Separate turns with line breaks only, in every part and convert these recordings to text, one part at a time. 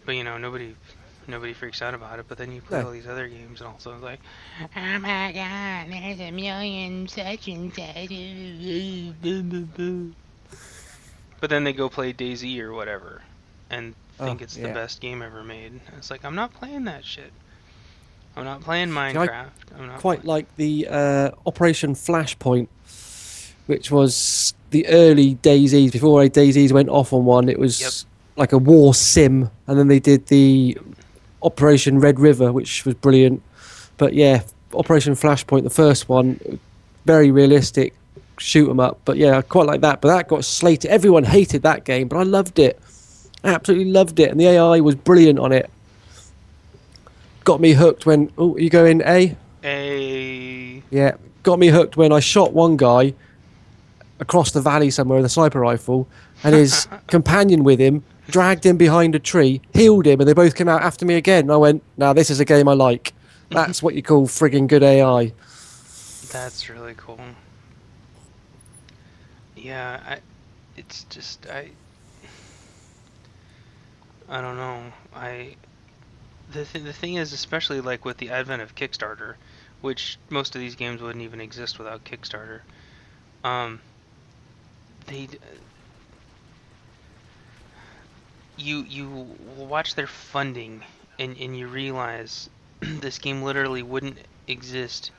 But you know, nobody freaks out about it. But then you play
No.
all these other games, and also it's like, oh my god, there's a million such and such. But then they go play DayZ or whatever, and
Oh,
think it's the
yeah.
best game ever made. It's like, I'm not playing that shit. I'm not playing
See, I
Minecraft. I'm not
quite
playing.
like the Operation Flashpoint, which was the early DayZs before DayZs went off on one. It
Yep.
was like a war sim, and then they did the
Yep.
Operation Red River, which was brilliant. But yeah, Operation Flashpoint, the first one, very realistic, shoot 'em up. But yeah, I quite like that. But that got slated. Everyone hated that game, but I loved it. Absolutely loved it, and the AI was brilliant on it. Got me hooked when. Oh, you going A?
A.
Yeah, got me hooked when I shot one guy across the valley somewhere with a sniper rifle, and his companion with him dragged him behind a tree, healed him, and they both came out after me again. And I went, "Now this is a game I like. That's what you call frigging good AI."
That's really cool. Yeah, it's just I don't know. The thing is, especially like with the advent of Kickstarter, which most of these games wouldn't even exist without Kickstarter. Um, they you watch their funding, and you realize this game literally wouldn't exist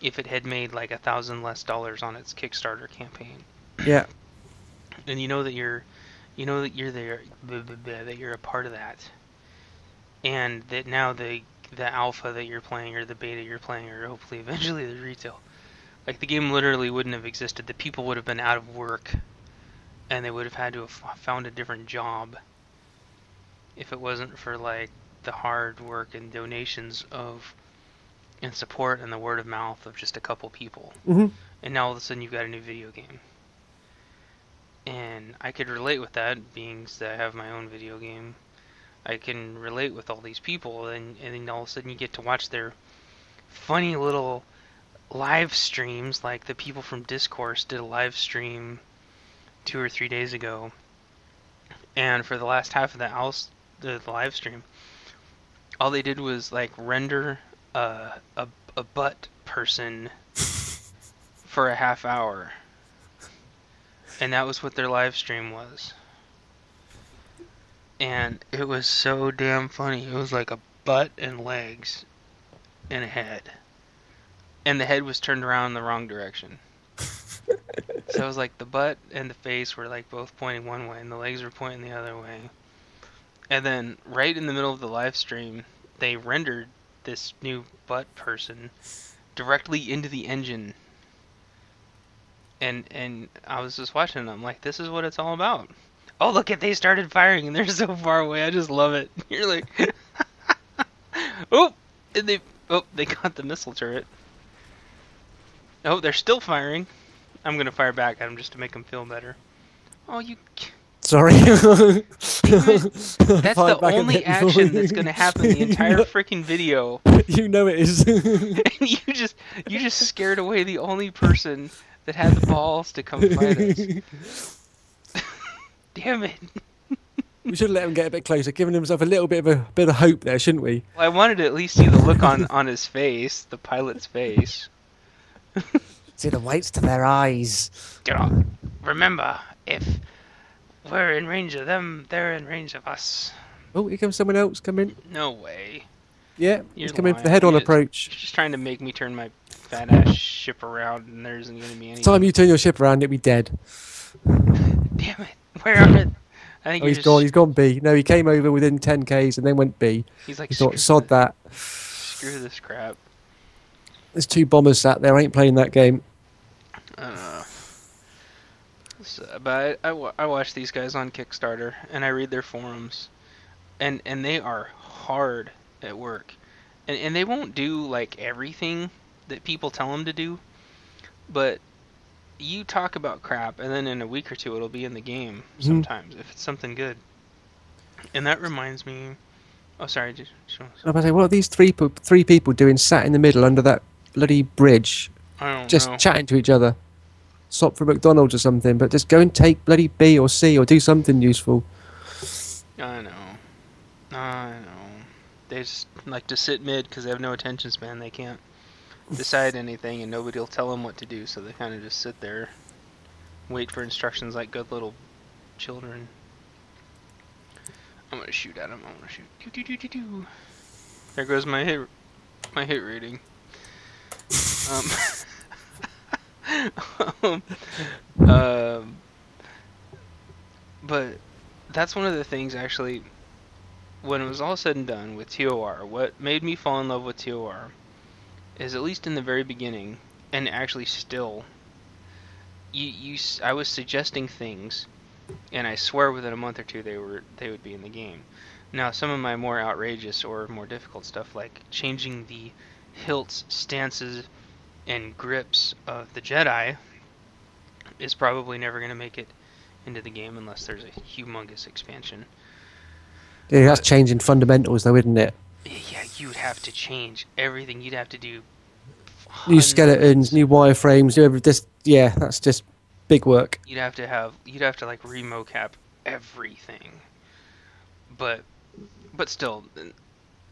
if it had made like $1,000 less on its Kickstarter campaign.
Yeah,
And you know that you're there, that you're a part of that, and that now the alpha that you're playing or the beta you're playing or hopefully eventually the retail, like the game literally wouldn't have existed. The people would have been out of work, and they would have had to have found a different job if it wasn't for like the hard work and donations of and support and the word of mouth of just a couple people.
hmm
And now all of a sudden you've got a new video game. And I could relate with that, being that I have my own video game. I can relate with all these people, and then all of a sudden you get to watch their funny little live streams. Like the people from Discourse did a live stream 2 or 3 days ago, and for the last half of the live stream, all they did was like render a butt person for a half hour, and that was what their live stream was. And it was so damn funny. It was like a butt and legs and a head, and the head was turned around in the wrong direction. So it was like the butt and the face were like both pointing one way, and the legs were pointing the other way. And then right in the middle of the live stream, they rendered this new butt person directly into the engine. And I was just watching, and I'm like, this is what it's all about. Oh, look at, they started firing and they're so far away. I just love it. You're like, oh, and they got the missile turret. Oh, they're still firing. I'm gonna fire back at them just to make them feel better. Oh, you
sorry.
damn it! That's
Fire
the
back a
only
bit before
action
you-
that's gonna happen the entire freaking video.
You know it is.
And you just scared away the only person that had the balls to come fight us. Damn it!
We should let him get a bit closer, giving himself a little bit of hope there, shouldn't we?
Well, I wanted to at least see the look on his face, the pilot's face.
See the whites to their eyes.
Remember, if we're in range of them, they're in range of us.
Oh, here comes someone else coming.
No way.
Yeah,
You're
he's coming for the
lying.
head-on
You're
approach.
just trying to make me turn my fat ass ship around, and there isn't gonna be any.
Time you turn your ship around, it'll be dead.
Damn it! Where are it? I think
Oh,
you're
he's
just.
gone. He's gone B. No, he came over within 10 Ks and then went B.
He's like,
He thought, sod that.
Screw this crap.
There's 2 bombers sat there. I ain't playing that game.
But I watch these guys on Kickstarter, and I read their forums, and they are hard at work, and they won't do like everything that people tell them to do, but you talk about crap, and then in a week or two it'll be in the game sometimes if it's something good. And that reminds me. Oh, sorry.
I was about to say, what are these three people doing sat in the middle under that bloody bridge,
I don't
just
know.
chatting to each other? Stop for McDonald's or something, but just go and take bloody B or C or do something useful.
I know. I know. They just like to sit mid because they have no attention span. They can't decide anything, and nobody will tell them what to do. So they kind of just sit there, wait for instructions like good little children. I'm gonna shoot at him. I'm gonna shoot. Doo, doo, doo, doo, doo. There goes my hit rating. Um, um, but that's one of the things actually. When it was all said and done with TOR, what made me fall in love with TOR is, at least in the very beginning, and actually still, I was suggesting things, and I swear within a month or two they would be in the game. Now, some of my more outrageous or more difficult stuff, like changing the hilts, stances, and grips of the Jedi, is probably never going to make it into the game unless there's a humongous expansion.
Yeah, that's changing fundamentals, though, isn't it?
Yeah, you'd have to change everything. You'd have to do
New skeletons, new wireframes, new this. Yeah, that's just big work.
You'd have to like remocap everything. But still,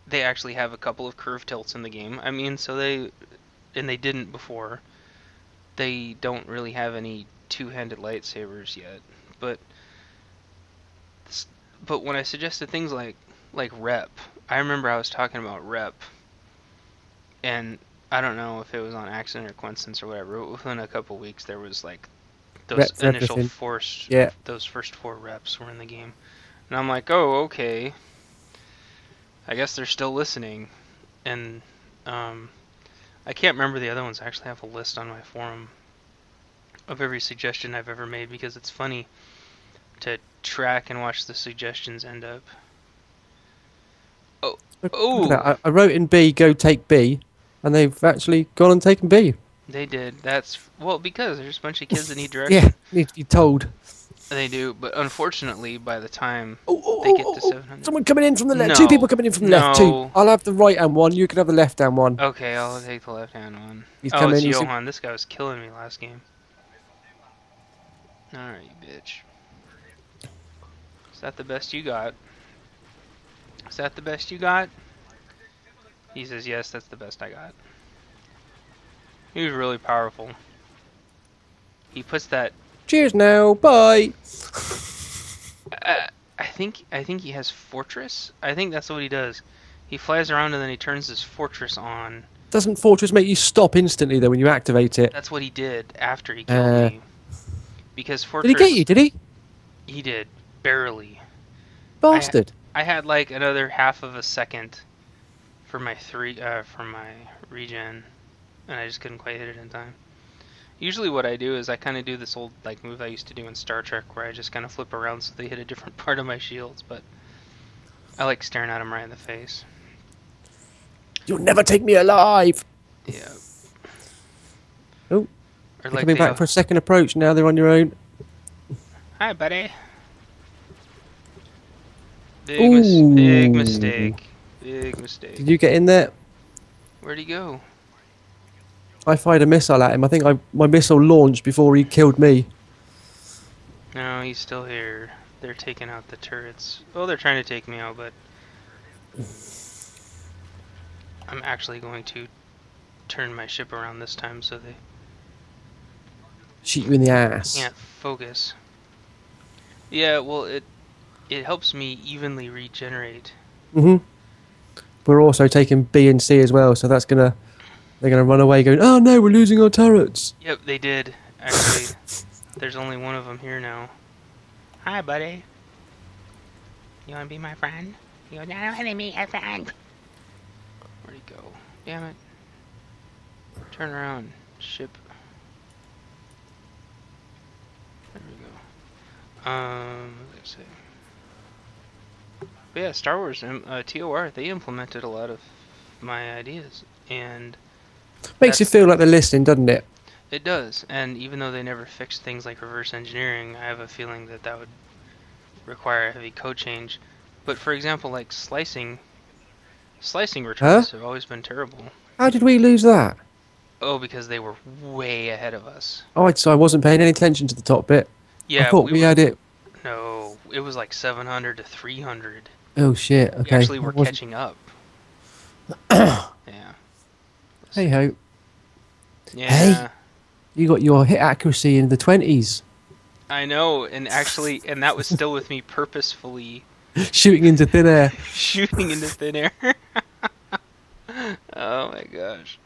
they actually have a couple of curve tilts in the game. I mean, they didn't before. They don't really have any two-handed lightsabers yet, but when I suggested things like rep, I remember I was talking about rep, and I don't know if it was on accident or coincidence or whatever, but within a couple weeks there was like those initial those first 4 reps were in the game. And I'm like, oh, okay. I guess they're still listening. And I can't remember the other ones. I actually have a list on my forum of every suggestion I've ever made, because it's funny to track and watch the suggestions end up. Oh!
I wrote in B, go take B, and they've actually gone and taken B.
They did. That's, well, because there's a bunch of kids that need direction.
Yeah, need to be told.
They do, but unfortunately, by the time they get to 700...
Someone coming in from the left.
No.
2 people coming in from the left. 2. I'll have the right-hand one. You can have the left-hand one.
Okay, I'll take the left-hand one.
He's
coming
in.
Johan. This guy was killing me last game. Alright, you bitch. Is that the best you got? Is that the best you got? He says, yes, that's the best I got. He was really powerful. He puts that...
Cheers now, bye!
I think he has Fortress. I think that's what he does. He flies around and then he turns his Fortress on.
Doesn't Fortress make you stop instantly, though, when you activate it?
That's what he did after he killed me. Because Fortress...
Did he get you, did he?
He did. Barely.
Bastard.
I had like another half of a second for my regen, and I just couldn't quite hit it in time. Usually what I do is I kind of do this old like move I used to do in Star Trek, where I just kind of flip around so they hit a different part of my shields, but I like staring at them right in the face.
You'll never take me alive!
Yeah.
Oh,
or
like coming back for a second approach, now they're on your own.
Hi, buddy. Big mistake. Big mistake.
Did you get in there?
Where'd he go?
I fired a missile at him. I think my missile launched before he killed me.
No, he's still here. They're taking out the turrets. Well, they're trying to take me out, but I'm actually going to turn my ship around this time so they
shoot you in the ass.
Can't focus. Yeah, well, it helps me evenly regenerate.
We're also taking B and C as well, so they're gonna run away going, oh no, we're losing our turrets.
Yep, they did. Actually, there's only one of them here now. Hi, buddy. You wanna be my friend? You don't wanna be a friend. Where'd he go? Damn it. Turn around, ship. There we go. Let's see. But yeah, Star Wars TOR, they implemented a lot of my ideas, and
makes you feel like they're listening, doesn't it?
It does, and even though they never fixed things like reverse engineering, I have a feeling that would require a heavy code change. But for example, like slicing returns have always been terrible.
How did we lose that?
Oh, because they were way ahead of us.
Oh, so I wasn't paying any attention to the top bit.
Yeah,
I thought we had it.
No, it was like 700 to 300.
Oh shit.
We
Okay.
actually were
That wasn't-
catching up. Yeah.
Hey ho. Hey,
Yeah.
you got your hit accuracy in the 20s,
I know, and actually, and that was still with me purposefully
shooting into thin air.
shooting into thin air. Oh my gosh.